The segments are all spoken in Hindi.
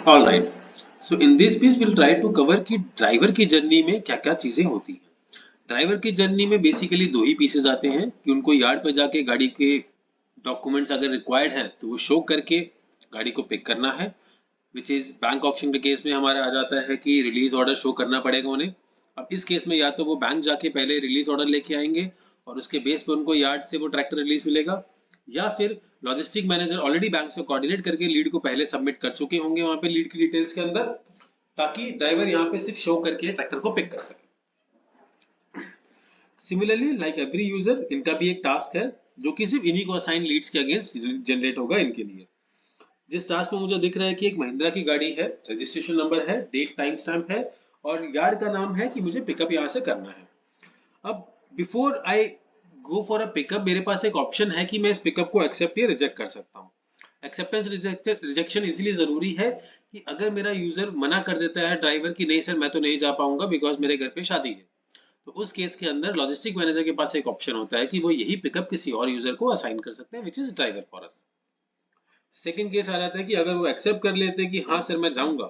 All right, so in this piece will try to cover कि ड्राइवर की जर्नी में क्या क्या चीजें होती हैं। ड्राइवर की जर्नी में बेसिकली दो ही पीसेस आते हैं कि उनको यार्ड पर जाके गाड़ी के डॉक्यूमेंट्स अगर रिक्वायर्ड है तो वो शो करके गाड़ी को पिक करना है, विच इज बैंक ऑक्शन के केस में हमारा आ जाता है कि रिलीज ऑर्डर शो करना पड़ेगा उन्हें। अब इस केस में या तो वो बैंक जाके पहले रिलीज ऑर्डर लेके आएंगे और उसके बेस पे उनको यार्ड से वो ट्रैक्टर रिलीज मिलेगा, या फिर लॉजिस्टिक मैनेजर ऑलरेडी बैंक से कोऑर्डिनेट करके लीड को पहले सबमिट कर चुके होंगे वहां पे लीड की डिटेल्स के अंदर, ताकि ड्राइवर यहाँ पे सिर्फ शो करके ट्रैक्टर को पिक कर सके। सिमिलरली लाइक एवरी यूजर, इनका भी एक टास्क है जो कि सिर्फ इन्हीं को असाइन लीड्स के अगेंस्ट जनरेट होगा इनके लिए। जिस टास्क में मुझे दिख रहा है कि एक महिंद्रा की गाड़ी है, रजिस्ट्रेशन नंबर है, डेट टाइम स्टैम्प है और यार्ड का नाम है कि मुझे पिकअप यहाँ से करना है। अब before I go for a pickup मेरे पास एक ऑप्शन है कि मैं इस पिकअप को एक्सेप्ट या रिजेक्ट कर सकता हूँ। एक्सेप्टेंस रिजेक्शन इसलिए जरूरी है कि अगर मेरा यूजर मना कर देता है ड्राइवर की नहीं सर मैं तो नहीं जा पाऊंगा बिकॉज मेरे घर पे शादी है, तो उस केस के अंदर लॉजिस्टिक मैनेजर के पास एक ऑप्शन होता है कि वो यही पिकअप किसी और यूजर को असाइन कर सकते हैं, which is driver for us. Second case आ जाता है कि अगर वो एक्सेप्ट कर लेते हैं कि हाँ सर मैं जाऊंगा,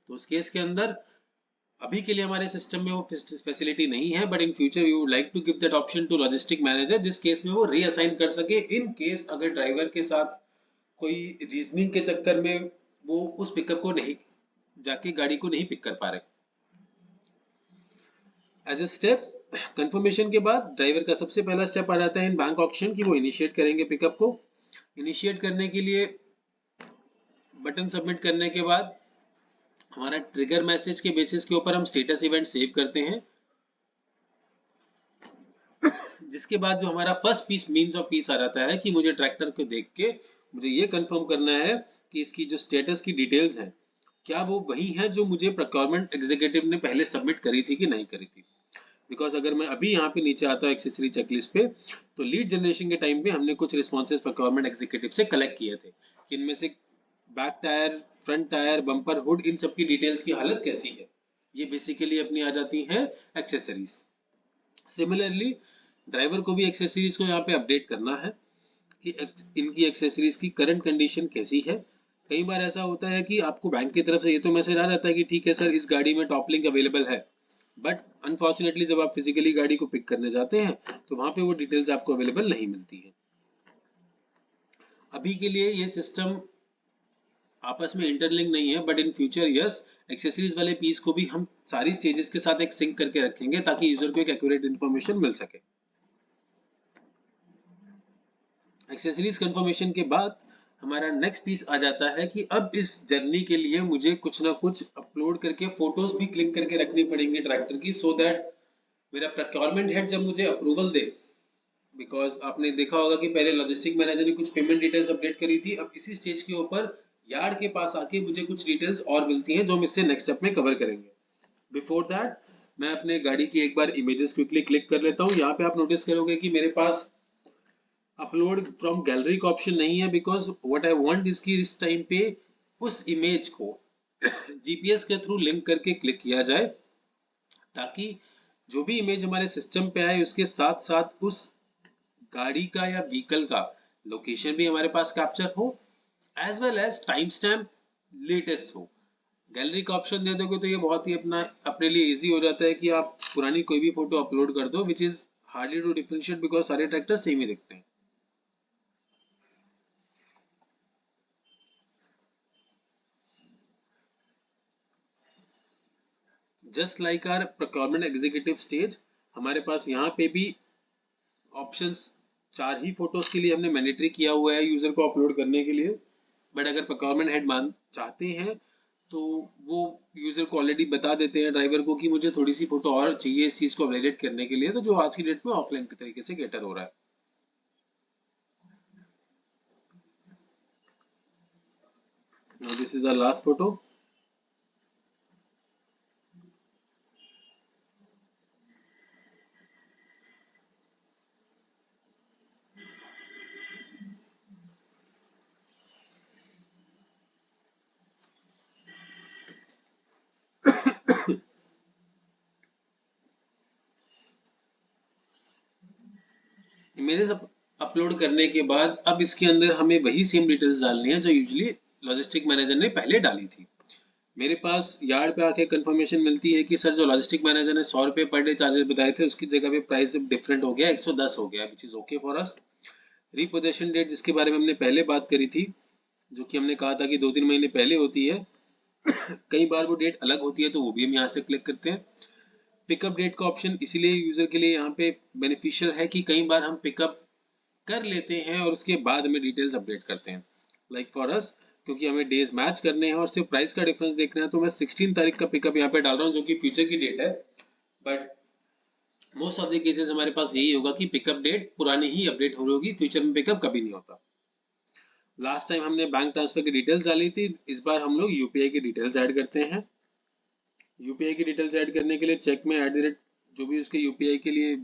तो उस केस के अंदर अभी के लिए हमारे सिस्टम में वो फैसिलिटी नहीं है, but in future we would like to give that option to logistic manager, जिस केस में वो रीअसाइन कर सके इन केस अगर ड्राइवर के साथ कोई रीजनिंग के चक्कर में वो उस पिकअप को नहीं जाके गाड़ी को नहीं पिक कर पा रहे। एज ए स्टेप्स, कंफर्मेशन के बाद ड्राइवर का सबसे पहला स्टेप आ जाता है इन बैंक ऑक्शन कि वो इनिशिएट करेंगे पिकअप को। इनिशिएट करने के लिए बटन सबमिट करने के बाद हमारा ट्रिगर मैसेज के बेसिस के ऊपर हम स्टेटस इवेंट सेव करते हैं, जिसके बाद जो हमारा first piece means of piece आ जाता है कि मुझे ट्रैक्टर को देख के मुझे ये कंफर्म करना है कि इसकी जो स्टेटस की डिटेल्स है क्या वो वही है जो मुझे प्रोक्योरमेंट एग्जीक्यूटिव ने पहले सबमिट करी थी कि नहीं करी थी। बिकॉज अगर मैं अभी यहाँ पे नीचे आता हूँ एक्सेसरी चेकलिस्ट पे, तो लीड जनरेशन के टाइम पे हमने कुछ रिस्पॉन्सेज प्रोक्योरमेंट एग्जीक्यूटिव से कलेक्ट किए थे कि इनमें से back tyre, front tyre, bumper, hood, इन सब की डिटेल्स की हालत कैसी है। ये बेसिकली अपनी आ जाती है एक्सेसरीज। सिमिलरली ड्राइवर को भी एक्सेसरीज को यहाँ पे अपडेट करना है कि इनकी एक्सेसरीज की करंट कंडीशन कैसी है। कई बार ऐसा होता है कि आपको बैंक की तरफ से ये तो मैसेज आ जाता है कि ठीक है सर इस गाड़ी में टॉप लिंक अवेलेबल है, बट अनफॉर्चुनेटली जब आप फिजिकली गाड़ी को पिक करने जाते हैं तो वहां पे वो डिटेल्स आपको अवेलेबल नहीं मिलती है। अभी के लिए ये सिस्टम आपस में इंटरलिंक नहीं है, but in future yes, accessories वाले पीस को भी हम सारी स्टेजेस के साथ एक सिंक करके रखेंगे ताकि यूजर को एक एक्यूरेट इंफॉर्मेशन मिल सके। एक्सेसरीज कंफर्मेशन के बाद हमारा नेक्स्ट पीस आ जाता है कि अब इस जर्नी के लिए मुझे कुछ ना कुछ अपलोड करके फोटोज भी क्लिक करके रखनी पड़ेंगी ट्रैक्टर की, सो दैट मेरा प्रोक्योरमेंट हेड जब मुझे अप्रूवल दे, बिकॉज आपने देखा होगा कि पहले लॉजिस्टिक मैनेजर ने कुछ पेमेंट डिटेल्स अपडेट करी थी, अब इसी स्टेज के ऊपर यार्ड के पास आके मुझे कुछ डिटेल्स और मिलती हैं जो हम इससे नेक्स्ट स्टेप में कवर करेंगे। बिफोर दैट मैं अपने गाड़ी की एक बार इमेजेस क्विकली क्लिक कर लेता हूँ। यहाँ पे आप नोटिस करोगे कि मेरे पास अपलोड फ्रॉम गैलरी का ऑप्शन नहीं है, because what I want is कि इस टाइम पे उस इमेज को जीपीएस के थ्रू लिंक करके क्लिक किया जाए, ताकि जो भी इमेज हमारे सिस्टम पे आए उसके साथ साथ उस गाड़ी का या व्हीकल का लोकेशन भी हमारे पास कैप्चर हो, as well as time stamp latest हो। गैलरी का ऑप्शन दे दोगे तो ये बहुत ही अपने लिए इजी हो जाता है कि आप पुरानी कोई भी फोटो अपलोड कर दो, which is hardly to differentiate because सारे ट्रैक्टर सेम ही दिखते हैं। Just like our procurement executive stage, हमारे पास यहाँ पे भी ऑप्शंस चार ही फोटोज के लिए हमने मैंडेटरी किया हुआ है यूजर को अपलोड करने के लिए, बट अगर प्रोक्योरमेंट हेड मान चाहते हैं तो वो यूजर को ऑलरेडी बता देते हैं ड्राइवर को कि मुझे थोड़ी सी फोटो और चाहिए इस चीज को वैलिडेट करने के लिए, तो जो आज की डेट में ऑफलाइन के तरीके से कैटर हो रहा है। Now this is the last photo. Images upload करने के बाद अब इसके अंदर हमें वही सेम डिटेल्स डालनी है जो यूजुअली लॉजिस्टिक मैनेजर ने पहले डाली थी। मेरे पास यार्ड पे आके कंफर्मेशन मिलती है कि सर जो लॉजिस्टिक मैनेजर ने 100 रुपये पर डे चार्जेस बताए थे उसकी जगह पे प्राइस डिफरेंट हो गया, 110 हो गया, which is okay for us. Repossession date जिसके बारे में हमने पहले बात करी थी, जो कि हमने कहा था कि 2-3 महीने पहले होती है, कई बार वो डेट अलग होती है तो वो भी हम यहाँ से क्लिक करते हैं। पिकअप डेट का ऑप्शन इसीलिए यूजर के लिए यहाँ पे बेनिफिशियल है कि कई बार हम पिकअप कर लेते हैं और उसके बाद में डिटेल्स अपडेट करते हैं, लाइक फॉर अस, क्योंकि हमें डेज मैच करने हैं और सिर्फ प्राइस का डिफरेंस देखना है, तो मैं 16 तारीख का पिकअप यहाँ पे डाल रहा हूँ जो कि फ्यूचर की डेट है। But most of the cases हमारे पास यही होगा कि पिकअप डेट पुरानी ही अपडेट हो रही होगी, फ्यूचर में पिकअप कभी नहीं होता। लास्ट टाइम हमने बैंक ट्रांसफर की डिटेल्स डाली थी, इस बार हम लोग यूपीआई की डिटेल्स ऐड करते हैं। यूपीआई की डिटेल्स ऐड करने के लिए चेक में @ जो भी उसके यूपीआई के लिए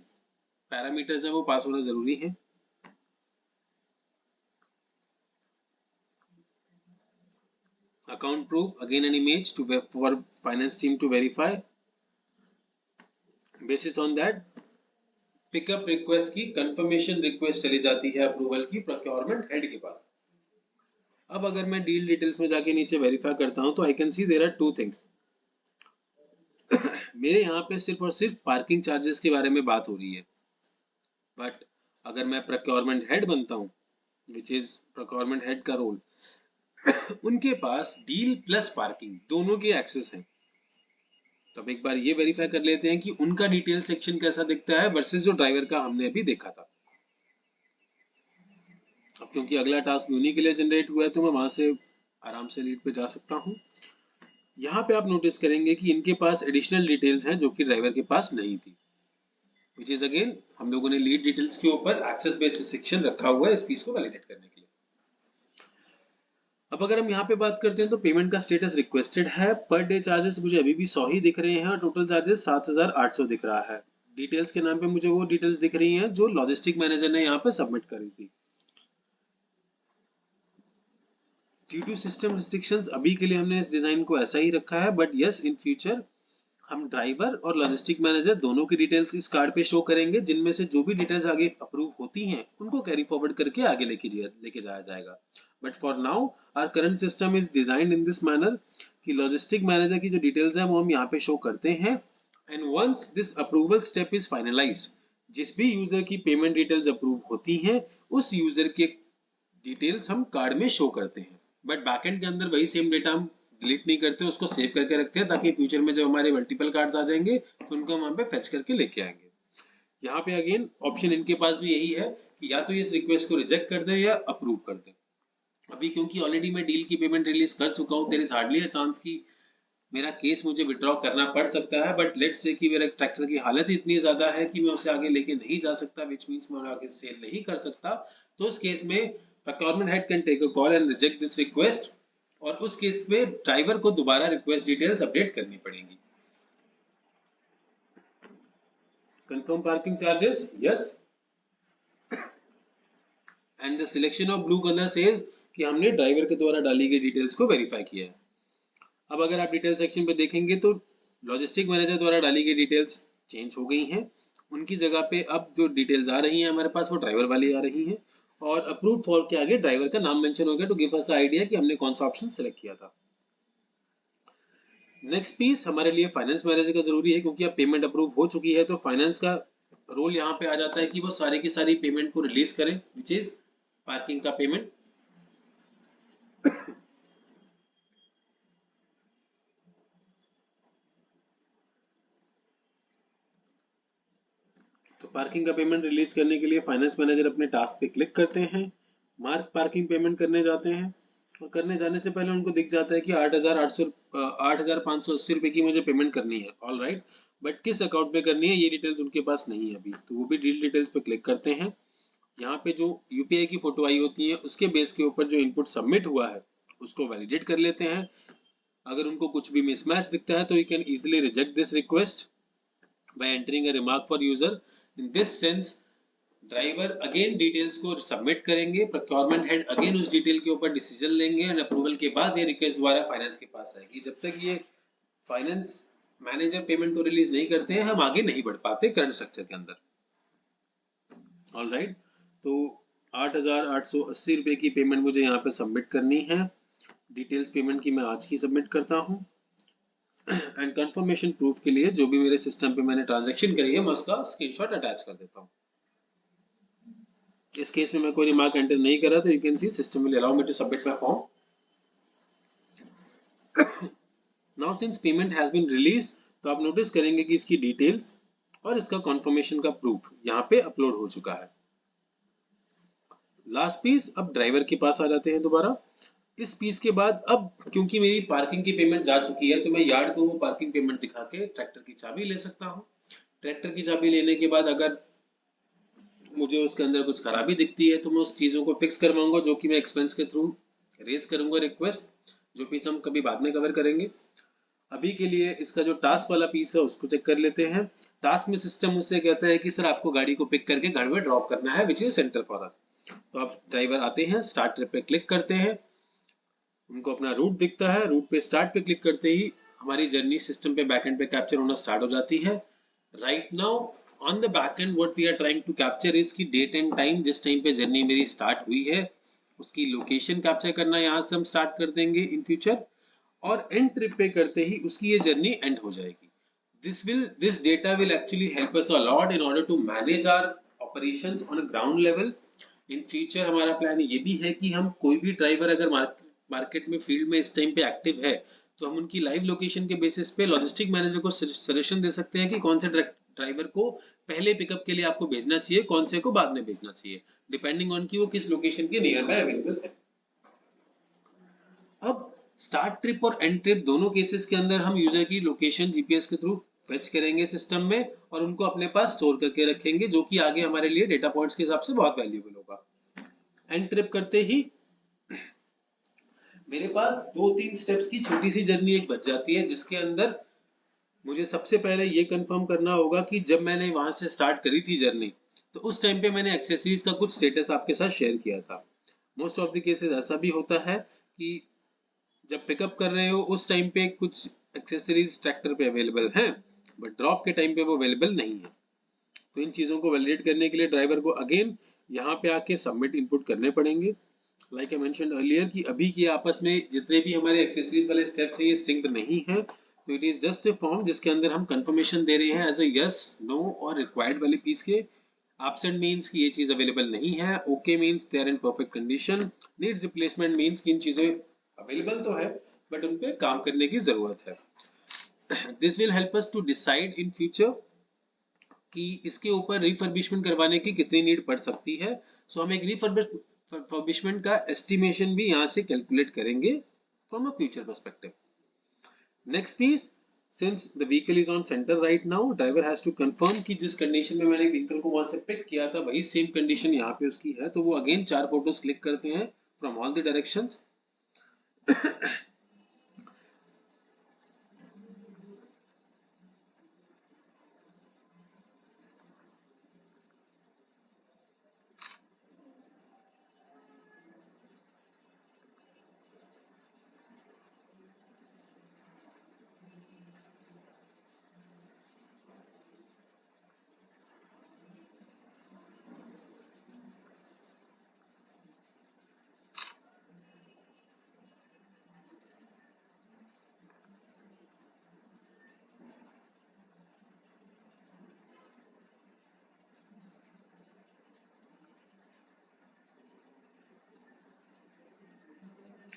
पैरामीटर्स है वो पास होना जरूरी है। Account proof, again an image for finance team to verify. Basis on that, pickup request की कंफर्मेशन रिक्वेस्ट चली जाती है अप्रूवल की प्रोक्योरमेंट हेड के पास। अब अगर मैं डील डिटेल्स में जाके नीचे वेरीफाई करता हूं तो I can see there are two things. मेरे यहाँ पे सिर्फ और सिर्फ पार्किंग चार्जेस के बारे में बात हो रही है, बट अगर मैं प्रोक्योरमेंट हेड बनता हूँ, विच इज प्रोक्योरमेंट हेड का रोल, उनके पास डील प्लस पार्किंग दोनों के एक्सेस हैं। तो अब एक बार ये वेरीफाई कर लेते हैं कि उनका डिटेल सेक्शन कैसा दिखता है वर्सेस जो ड्राइवर का हमने अभी देखा था। अब क्योंकि अगला टास्क उन्हीं के लिए जनरेट हुआ है तो मैं वहां से आराम से लीड पे जा सकता हूँ। यहाँ पे आप नोटिस करेंगे कि इनके पास एडिशनल डिटेल्स हैं जो कि ड्राइवर के पास नहीं थी, विच इज अगेन हम लोगों ने लीड डिटेल्स के ऊपर एक्सेस बेस्ड रिस्ट्रिक्शन रखा हुआ है इस पीस को वैलिडेट करने के लिए। अब अगर हम यहाँ पे बात करते हैं तो पेमेंट का स्टेटस रिक्वेस्टेड है, पर डे चार्जेस मुझे अभी भी 100 ही दिख रहे हैं और टोटल चार्जेस 7800 दिख रहा है। डिटेल्स के नाम पे मुझे वो डिटेल्स दिख रही हैं जो लॉजिस्टिक मैनेजर ने यहाँ पे सबमिट करी थी। ड्यू टू सिस्टम रिस्ट्रिक्शंस अभी के लिए हमने इस डिजाइन को ऐसा ही रखा है, बट यस इन फ्यूचर हम ड्राइवर और लॉजिस्टिक मैनेजर दोनों की डिटेल्स इस कार्ड पे शो करेंगे, जिनमें से जो भी डिटेल्स आगे अप्रूव होती हैं उनको कैरी फॉरवर्ड करके आगे लेके जाया जाएगा। But for now our current system is designed in this manner कि लॉजिस्टिक मैनेजर की जो डिटेल्स है वो हम यहाँ पे शो करते हैं, and once this approval step is finalised, जिस भी यूजर की पेमेंट डिटेल्स अप्रूव होती हैं उस यूजर के डिटेल्स हम कार्ड में शो करते हैं। बट बैकएंड के अंदर वही सेम डेटा हम डिलीट नहीं करते, उसको सेव करके रखते हैं ताकि फ्यूचर में जब हमारे मल्टीपल कार्ड्स आ जाएंगे तो उनको हम वहां पे फेच करके लेके आएंगे। यहाँ पे अगेन ऑप्शन इनके पास भी यही है कि या तो इस रिक्वेस्ट को रिजेक्ट कर दे या अप्रूव कर दे। अभी क्योंकि ऑलरेडी मैं डील की पेमेंट रिलीज कर चुका हूँ, there is hardly a chance कि मेरा केस मुझे विड्रॉ करना पड़ सकता है, बट लेट्स से कि मेरा ट्रैक्टर की हालत ही इतनी ज्यादा है कि मैं उसे आगे लेके नहीं जा सकता, विच मींस मैं आगे सेल नहीं कर सकता, तो उस केस में procurement head can take a call and reject this request, और उस केस में ड्राइवर को दोबारा रिक्वेस्ट डिटेल्स अपडेट करनी पड़ेगी। Confirm parking charges yes, and the selection of blue colour says कि हमने ड्राइवर के द्वारा डाली गई डिटेल्स को वेरीफाई किया है। अब अगर आप डिटेल सेक्शन पे देखेंगे तो लॉजिस्टिक मैनेजर द्वारा डाली गई डिटेल्स चेंज हो गई हैं, उनकी जगह पे अब जो डिटेल्स आ रही हैं हमारे पास वो ड्राइवर वाली आ रही हैं, और अप्रूव फॉर के आगे ड्राइवर का नाम मेंशन हो गया टू गिव अस आइडिया कि हमने कौन सा ऑप्शन सेलेक्ट किया था। नेक्स्ट पीस हमारे लिए फाइनेंस मैनेजर का जरूरी है, क्योंकि अब पेमेंट अप्रूव हो चुकी है तो फाइनेंस का रोल यहाँ पे आ जाता है कि वो सारी की सारी पेमेंट को रिलीज करें, विच इज पार्किंग का पेमेंट। तो पार्किंग का पेमेंट रिलीज करने के लिए फाइनेंस मैनेजर अपने टास्क पे क्लिक करते हैं, मार्क पार्किंग पेमेंट करने जाते हैं, और करने जाने से पहले उनको दिख जाता है कि 8,580 रुपए की मुझे पेमेंट करनी है, ऑल राइट, बट किस अकाउंट पे करनी है ये डिटेल्स उनके पास नहीं है अभी, तो वो भी डील डिटेल्स पे क्लिक करते हैं। यहाँ पे जो यूपीआई की फोटो आई होती है उसके बेस के ऊपर जो इनपुट सबमिट हुआ है उसको वैलिडेट कर लेते हैं। अगर उनको कुछ भी मिसमैच दिखता है तो you can easily reject this request by entering a remark for user. In this sense, driver again details को सबमिट करेंगे, प्रोक्योरमेंट हेड अगेन उस डिटेल के ऊपर डिसीजन लेंगे, एंड अप्रूवल के बाद ये रिक्वेस्ट दोबारा फाइनेंस के पास आएगी। जब तक ये फाइनेंस मैनेजर पेमेंट को रिलीज नहीं करते हैं हम आगे नहीं बढ़ पाते करंट स्ट्रक्चर के अंदर, ऑल राइट। तो 8,880 रुपए की पेमेंट मुझे यहाँ पे सबमिट करनी है। डिटेल्स पेमेंट की मैं आज की सबमिट करता हूँ। एंड कंफर्मेशन प्रूफ के लिए जो भी मेरे सिस्टम पे मैंने ट्रांजैक्शन करी है मैं उसका स्क्रीनशॉट अटैच कर देता हूँ। इस केस में मैं कोई रिमार्क एंटर नहीं कर रहा, तो you can see system will allow me to submit my form. Now since payment has been release, तो आप नोटिस करेंगे कि इसकी डिटेल्स और इसका कंफर्मेशन का प्रूफ यहाँ पे अपलोड हो चुका है। लास्ट पीस, अब ड्राइवर के पास आ जाते हैं दोबारा। इस पीस के बाद अब क्योंकि मेरी पार्किंग की पेमेंट जा चुकी है, तो मैं यार्ड को वो पार्किंग पेमेंट दिखा के ट्रैक्टर की चाबी ले सकता हूँ। ट्रैक्टर की चाबी लेने के बाद अगर मुझे उसके अंदर कुछ खराबी दिखती है तो मैं उस चीजों को फिक्स करवाऊंगा, जो कि मैं एक्सपेंस के थ्रू रेज करूंगा रिक्वेस्ट, जो पीस हम कभी बाद में कवर करेंगे। अभी के लिए इसका जो टास्क वाला पीस है उसको चेक कर लेते हैं। टास्क में सिस्टम मुझसे कहता है कि सर आपको गाड़ी को पिक करके घर में ड्रॉप करना है, which is centre for us. तो आप ड्राइवर आते हैं, स्टार्ट ट्रिप पे क्लिक करते हैं, उनको अपना रूट दिखता है, रूट पे स्टार्ट पे क्लिक करते ही हमारी जर्नी सिस्टम पे बैकएंड पे कैप्चर होना स्टार्ट हो जाती है। Right now on the backend what we are trying to capture is की डेट एंड टाइम, जिस टाइम पे जर्नी मेरी स्टार्ट हुई है उसकी लोकेशन कैप्चर करना यहाँ से हम स्टार्ट कर देंगे इन फ्यूचर, और एंड ट्रिप पे करते ही उसकी ये जर्नी एंड हो जाएगी। This data will actually help us a lot in order to manage our operations on a ground level. In future हमारा प्लान ये भी है कि हम कोई भी ड्राइवर अगर मार्केट में फील्ड में इस टाइम पे एक्टिव है, तो हम उनकी लाइव लोकेशन के बेसिस पे लॉजिस्टिक मैनेजर को सजेशन दे सकते हैं कि कौन से ड्राइवर को पहले पिकअप के लिए आपको भेजना चाहिए, कौन से को बाद में भेजना चाहिए, डिपेंडिंग ऑन कि वो किस लोकेशन के नियर बाय अवेलेबल है। अब स्टार्ट ट्रिप और एंड ट्रिप दोनों केसेस के अंदर हम यूजर की लोकेशन जीपीएस के थ्रू फेच करेंगे सिस्टम में और उनको अपने पास स्टोर करके रखेंगे, जो कि आगे हमारे लिए डेटा पॉइंट्स के हिसाब से बहुत वैल्यूएबल होगा। एंड ट्रिप करते ही मेरे पास 2-3 स्टेप्स की छोटी सी जर्नी एक बच जाती है, जिसके अंदर मुझे सबसे पहले ये कंफर्म करना होगा कि जब मैंने वहां से स्टार्ट करी थी जर्नी, तो उस टाइम पे मैंने एक्सेसरीज का कुछ स्टेटस आपके साथ शेयर किया था। मोस्ट ऑफ द केसेस ऐसा भी होता है कि जब पिकअप कर रहे हो उस टाइम पे कुछ एक्सेसरीज ट्रैक्टर पे अवेलेबल हैं, बट ड्रॉप के टाइम पे वो अवेलेबल नहीं है। तो इन चीजों को वैलिडेट करने के लिए ड्राइवर को अगेन यहाँ पे आके सबमिट इनपुट करने पड़ेंगे। लाइक आई मेंशन्ड अर्लियर कि अभी के आपस में जितने भी हमारे एक्सेसरीज वाले स्टेप्स हैं ये सिंक्ड नहीं है, तो it is just a form जिसके अंदर हम कंफर्मेशन दे रहे हैं एज ए यस, नो और रिक्वायर्ड वाले पीस के। एब्सेंट मींस कि ये चीज अवेलेबल नहीं है, okay means they are in perfect condition, needs replacement means कि इन चीजें अवेलेबल तो है बट उन पे काम करने की जरूरत है। This will help us to decide in future कि इसके ऊपर रिफर्बिशमेंट करवाने की कितनी नीड पड़ सकती है। सो हम एक रिफर्बिशमेंट का एस्टिमेशन भी यहाँ से कैलकुलेट करेंगे from a future perspective. Next piece, since the vehicle is on centre right now, driver has to confirm कि जिस कंडीशन में मैंने व्हीकल को वहां से पिक किया था वही सेम कंडीशन यहाँ पे उसकी है, तो वो अगेन 4 फोटोज क्लिक करते हैं from all the directions.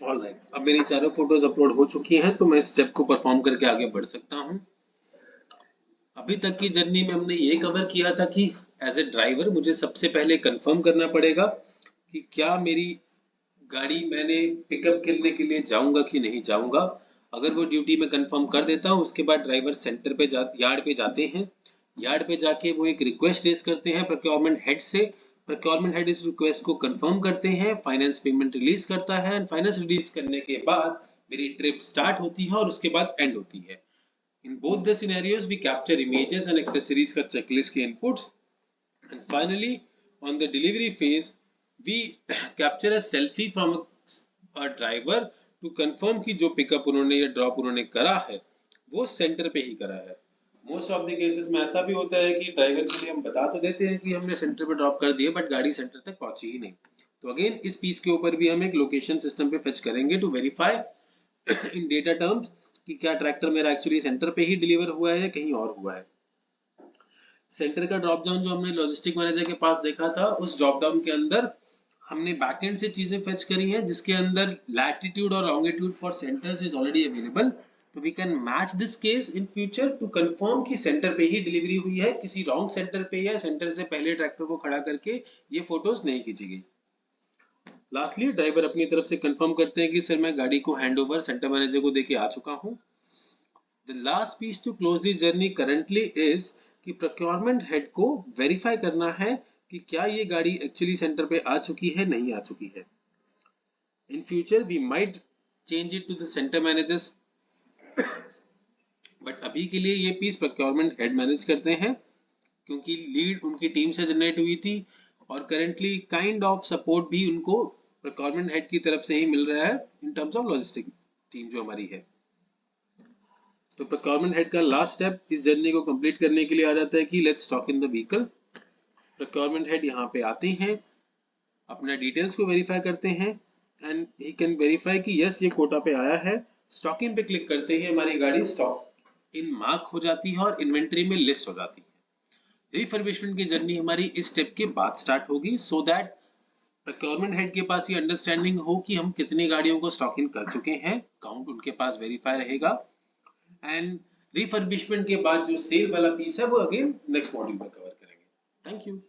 Alright, अब मेरी चारों फोटोज अपलोड हो चुकी हैं, तो मैं इस स्टेप को परफॉर्म करके आगे बढ़ सकता हूँ। अभी तक की जर्नी में हमने ये कवर किया था कि एज ए ड्राइवर मुझे सबसे पहले कंफर्म करना पड़ेगा कि क्या मेरी गाड़ी मैंने पिकअप करने के लिए जाऊंगा कि नहीं जाऊंगा। अगर वो ड्यूटी में कंफर्म कर देता हूँ, उसके बाद ड्राइवर सेंटर पे यार्ड पे जाते हैं। यार्ड पे जाके वो एक रिक्वेस्ट रेज करते हैं प्रोक्योरमेंट हेड से। प्रोक्योरमेंट हेड इस रिक्वेस्ट को कंफर्म करते हैं, फाइनेंस पेमेंट रिलीज करता है, एंड फाइनेंस रिलीज करने के बाद मेरी ट्रिप स्टार्ट होती है और उसके बाद एंड होती है। In both the scenarios, we capture images and accessories का checklist के inputs, and finally, on the delivery phase, we capture a selfie from a driver to confirm कि जो पिकअप उन्होंने या ड्रॉप उन्होंने करा है वो सेंटर पे ही करा है। मोस्ट ऑफ द केसेस में ऐसा भी होता है कि ड्राइवर के लिए हम बता तो देते हैं कि हमने सेंटर पे ड्रॉप कर दिया, बट गाड़ी सेंटर तक पहुंची ही नहीं। तो अगेन इस पीस के ऊपर भी हम एक लोकेशन सिस्टम पे फेच करेंगे to verify in data terms कि क्या ट्रैक्टर मेरा एक्चुअली सेंटर पे ही डिलीवर हुआ है या कहीं और हुआ है। सेंटर का ड्रॉप डाउन जो हमने लॉजिस्टिक मैनेजर के पास देखा था, उस ड्रॉप डाउन के अंदर हमने बैकएंड से चीजें फेच करी हैं, जिसके अंदर लैटिट्यूड और longitude for centres is already available. तो we can match this case in future to confirm कि सेंटर पे ही डिलीवरी हुई है, किसी रॉन्ग सेंटर पे या सेंटर से पहले ट्रैक्टर को खड़ा करके ये फोटोज नहीं खींची गई। लास्टली ड्राइवर अपनी तरफ से कंफर्म करते हैं कि सर मैं गाड़ी को हैंडओवर सेंटर मैनेजर को देके आ चुका हूँ। The last piece to close this journey currently is कि प्रोक्योरमेंट हेड को वेरीफाई करना है कि क्या ये गाड़ी एक्चुअली सेंटर पे आ चुकी है, नहीं आ चुकी है। In future we might change it to the centre managers, but अभी के लिए ये पीस प्रोक्योरमेंट हेड मैनेज करते हैं, क्योंकि लीड उनकी टीम से जनरेट हुई थी और करेंटली काइंड ऑफ सपोर्ट भी उनको प्रोक्योरमेंट हेड की तरफ से ही मिल रहा है in terms of logistic team जो हमारी है। तो प्रोक्योरमेंट हेड का लास्ट स्टेप इस जर्नी को कंप्लीट करने के लिए आ जाता है कि let's stock in the vehicle. Procurement head यहाँ पे आते हैं, अपना डिटेल्स को वेरीफाई करते हैं एंड ही कैन वेरीफाई कि यस ये कोटा पे आया है। स्टॉक इन पे क्लिक करते ही हमारी गाड़ी स्टॉक इन मार्क हो जाती है और इन्वेंट्री में लिस्ट हो जाती है। रिफर्बिशमेंट की जर्नी हमारी इस स्टेप के बाद स्टार्ट होगी, सो दैट प्रोक्योरमेंट हेड के पास ये अंडरस्टैंडिंग हो कि हम कितनी गाड़ियों को स्टॉक इन कर चुके हैं, काउंट उनके पास वेरीफाई रहेगा। एंड रिफर्बिशमेंट के बाद जो सेल वाला पीस है वो अगेन नेक्स्ट मॉड्यूल में कवर करेंगे। Thank you.